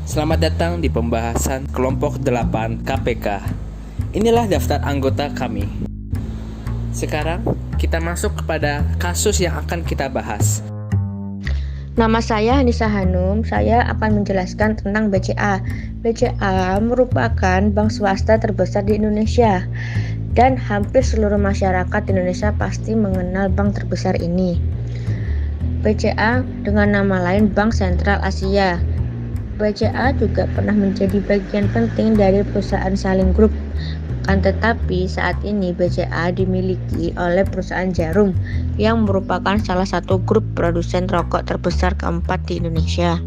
Selamat datang di pembahasan kelompok 8 KPK. Inilah daftar anggota kami. Sekarang kita masuk kepada kasus yang akan kita bahas. Nama saya Hanisa Hanum, saya akan menjelaskan tentang BCA. BCA merupakan bank swasta terbesar di Indonesia dan hampir seluruh masyarakat Indonesia pasti mengenal bank terbesar ini. BCA dengan nama lain Bank Sentral Asia. BCA juga pernah menjadi bagian penting dari perusahaan Saling Group. Tetapi saat ini BCA dimiliki oleh perusahaan Djarum yang merupakan salah satu grup produsen rokok terbesar keempat di Indonesia.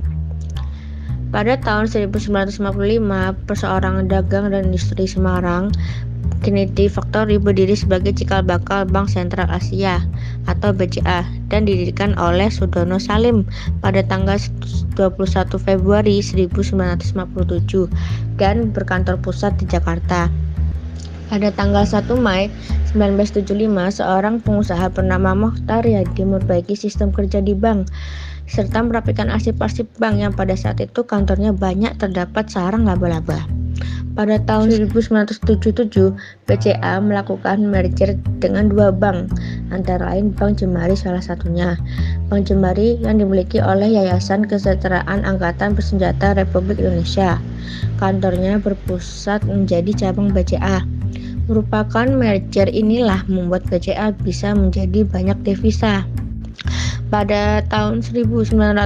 Pada tahun 1955, perseorangan dagang dan industri Semarang, Kennedy Factory berdiri sebagai cikal bakal Bank Sentral Asia atau BCA dan didirikan oleh Sudono Salim pada tanggal 21 Februari 1957 dan berkantor pusat di Jakarta. Pada tanggal 1 Mei 1975, seorang pengusaha bernama Mokhtar Yadi memperbaiki sistem kerja di bank serta merapikan arsip-arsip bank yang pada saat itu kantornya banyak terdapat sarang laba-laba. Pada tahun 1977, BCA melakukan merger dengan dua bank, antara lain Bank Jemari salah satunya. Bank Jemari yang dimiliki oleh Yayasan Kesejahteraan Angkatan Bersenjata Republik Indonesia. Kantornya berpusat menjadi cabang BCA. Merupakan merger inilah membuat BCA bisa menjadi banyak devisa. Pada tahun 1980,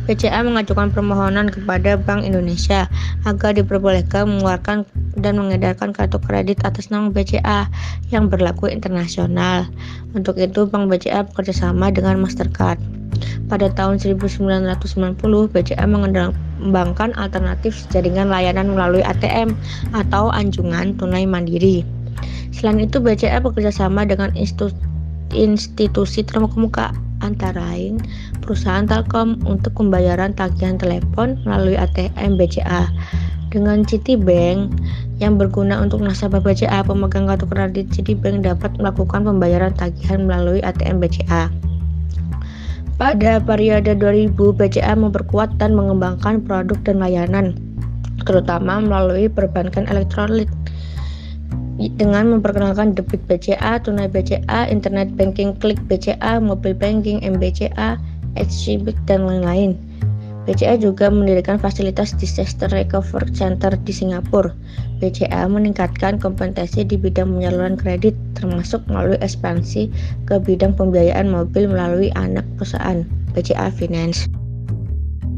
BCA mengajukan permohonan kepada Bank Indonesia agar diperbolehkan mengeluarkan dan mengedarkan kartu kredit atas nama BCA yang berlaku internasional. Untuk itu, Bank BCA bekerjasama dengan Mastercard. Pada tahun 1990, BCA mengembangkan alternatif jaringan layanan melalui ATM atau anjungan tunai mandiri. Selain itu, BCA bekerjasama dengan institusi terkemuka antara lain perusahaan Telkom untuk pembayaran tagihan telepon melalui ATM BCA. Dengan Citibank yang berguna untuk nasabah BCA, pemegang kartu kredit Citibank dapat melakukan pembayaran tagihan melalui ATM BCA. Pada periode 2000, BCA memperkuat dan mengembangkan produk dan layanan, terutama melalui perbankan elektronik, dengan memperkenalkan debit BCA, tunai BCA, internet banking klik BCA, mobile banking MBCA, HCBank, dan lain-lain. BCA juga mendirikan fasilitas Disaster Recovery Center di Singapura. BCA meningkatkan kompetensi di bidang penyaluran kredit, termasuk melalui ekspansi ke bidang pembiayaan mobil melalui anak perusahaan BCA Finance.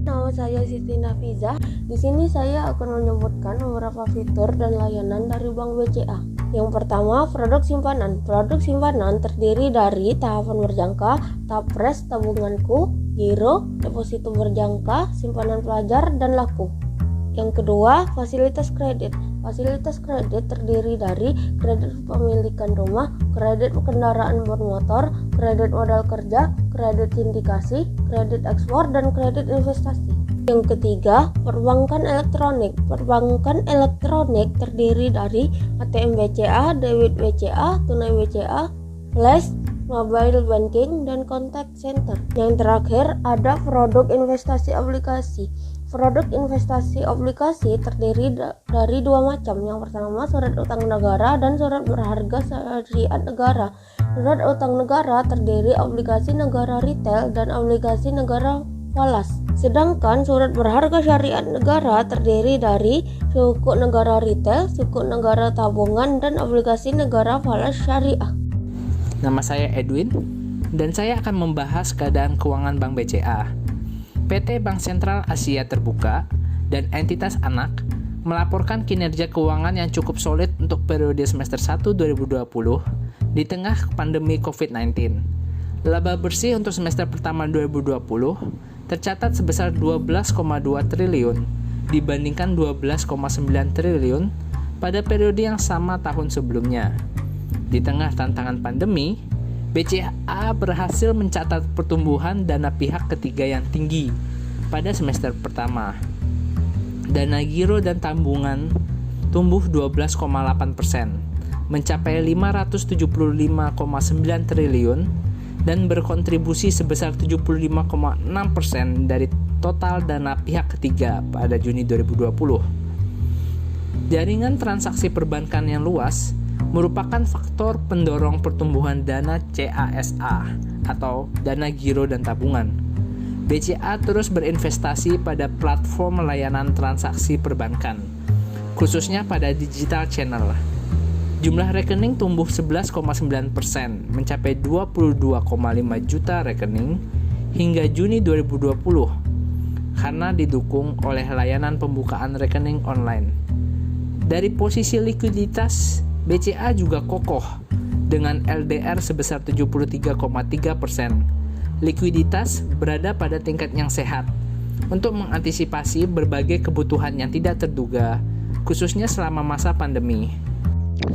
Nama saya Siti Nafizah. Di sini saya akan menyebutkan beberapa fitur dan layanan dari Bank BCA. Yang pertama, produk simpanan. Produk simpanan terdiri dari tahapan berjangka, tapres, tabunganku, giro, deposito berjangka, simpanan pelajar, dan laku. Yang kedua, fasilitas kredit. Fasilitas kredit terdiri dari kredit kepemilikan rumah, kredit kendaraan bermotor, kredit modal kerja, kredit sindikasi, kredit ekspor, dan kredit investasi. Yang ketiga, perbankan elektronik. Perbankan elektronik terdiri dari ATM BCA, debit BCA, tunai BCA, flash, mobile banking, dan contact center. Yang terakhir, ada produk investasi aplikasi. Produk investasi aplikasi terdiri dari dua macam. Yang pertama, surat utang negara dan surat berharga syariah negara. Surat utang negara terdiri aplikasi negara retail dan aplikasi negara falas. Sedangkan surat berharga syariah negara terdiri dari sukuk negara retail, sukuk negara tabungan, dan aplikasi negara falas syariah. Nama saya Edwin dan saya akan membahas keadaan keuangan Bank BCA. PT Bank Sentral Asia Terbuka dan entitas anak melaporkan kinerja keuangan yang cukup solid untuk periode semester 1 2020 di tengah pandemi COVID-19. Laba bersih untuk semester pertama 2020 tercatat sebesar 12,2 triliun dibandingkan 12,9 triliun pada periode yang sama tahun sebelumnya. Di tengah tantangan pandemi, BCA berhasil mencatat pertumbuhan dana pihak ketiga yang tinggi pada semester pertama. Dana giro dan tabungan tumbuh 12,8%, mencapai 575,9 triliun dan berkontribusi sebesar 75,6% dari total dana pihak ketiga pada Juni 2020. Jaringan transaksi perbankan yang luas merupakan faktor pendorong pertumbuhan dana CASA atau dana giro dan tabungan. BCA terus berinvestasi pada platform layanan transaksi perbankan, khususnya pada digital channel. Jumlah rekening tumbuh 11,9%, mencapai 22,5 juta rekening hingga Juni 2020, karena didukung oleh layanan pembukaan rekening online. Dari posisi likuiditas, BCA juga kokoh dengan LDR sebesar 73,3%. Likuiditas berada pada tingkat yang sehat untuk mengantisipasi berbagai kebutuhan yang tidak terduga, khususnya selama masa pandemi.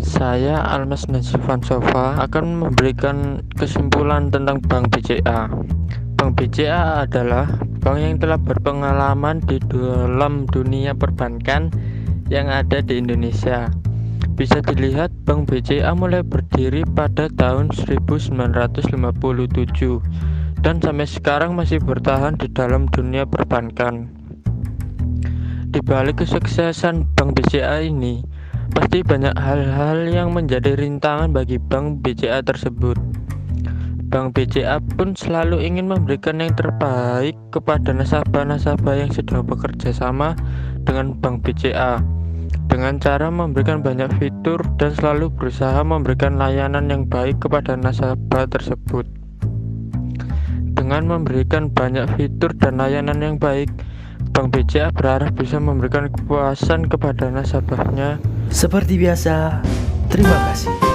Saya Almas Nazifan Sofa akan memberikan kesimpulan tentang Bank BCA. Bank BCA adalah bank yang telah berpengalaman di dalam dunia perbankan yang ada di Indonesia. Bisa dilihat Bank BCA mulai berdiri pada tahun 1957 dan sampai sekarang masih bertahan di dalam dunia perbankan. Di balik kesuksesan Bank BCA ini, pasti banyak hal-hal yang menjadi rintangan bagi Bank BCA tersebut. Bank BCA pun selalu ingin memberikan yang terbaik kepada nasabah-nasabah yang sudah bekerja sama dengan Bank BCA, dengan cara memberikan banyak fitur dan selalu berusaha memberikan layanan yang baik kepada nasabah tersebut. Dengan memberikan banyak fitur dan layanan yang baik, Bank BCA berharap bisa memberikan kepuasan kepada nasabahnya. Seperti biasa, terima kasih.